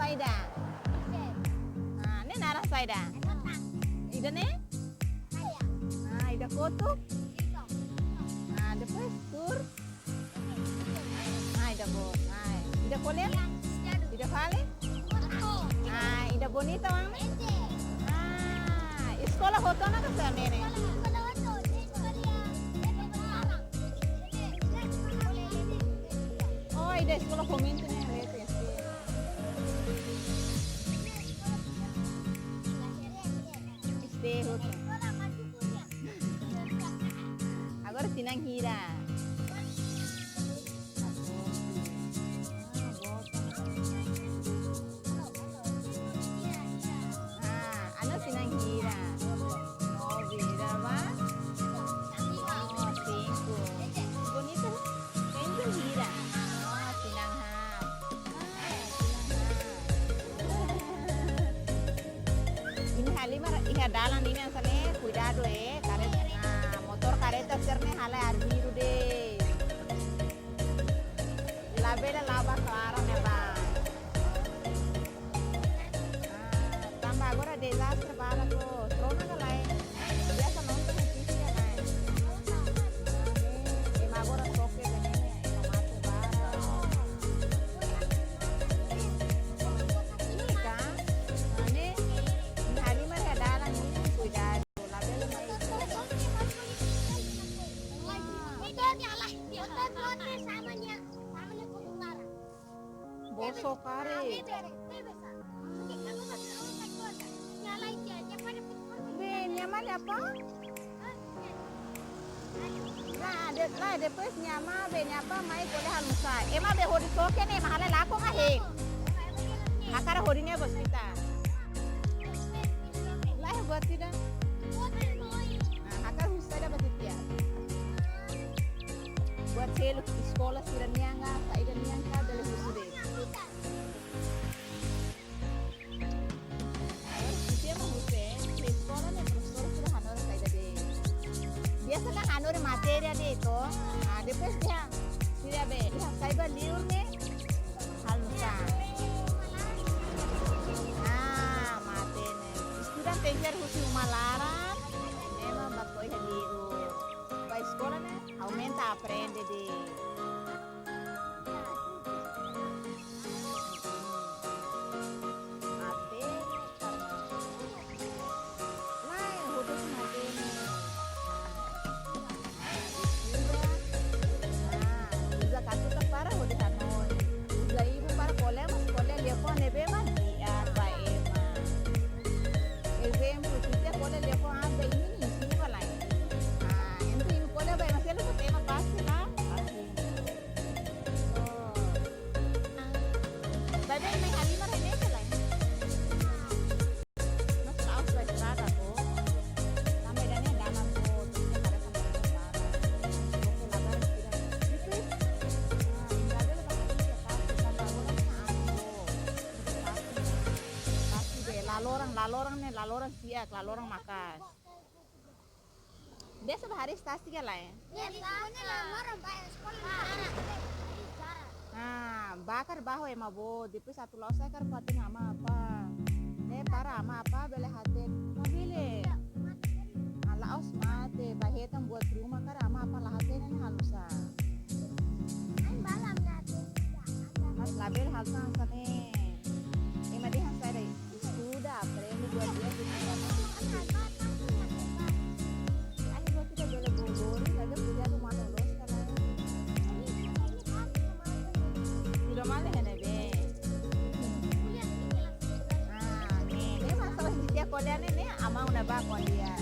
saida. Ne narang saida. Ida ne? Ida kotuk. Depois tur. Ida bom. Ida colher? Ida fale? Ida bonita wang? Sekolah hoto na ka sa nene? Oh, ida sekolah kominto na rete. Stay hoto. Agora tinang hira. Ano tinang hira? Dalan ini asalnya cuidado motor kareta cerne hala arbiru de la bela lava clara ne ba tamba agora desastre bala ko trona ka lai biasa nonton TV ya lai agora toque de nene mate bara ini kan ane hari mara dalan ini cuidado la bela mai bolso kare be nyaman apa lah depois nyama be nyapa mai boleh halusa ema be hodi soke ne mahala lako ka he hakara hodi ne bosita lah buat tidak hakara husa da batitia buat selu sekolah sudah nianga saida nianga dari husude biasa kan hanur materi ada itu, depois dia tidak be, dia cyber liur nih, halusa, materi, student teacher khusus malaran, memang bakoi liur, pas sekolah nih, aumenta aprende deh. Lalorang siak, lalorang makas. Biasa bahari stasi ka lah ya? Bakar baho ema bo, dipi satu losa kar pating ama apa? Para ama apa bele haten, mabile. Laos mate, bahetan buat rumah kar ama apa lahaten ini halusa. Mas label halsan sane. Ema dihan saya sudah aprende buat dia gitu. Buat kita boleh bolor, lagi punya rumah los kalau. Sudah malah ya nebe. Nih masalah dia kuliah nih ama una ba kuliah.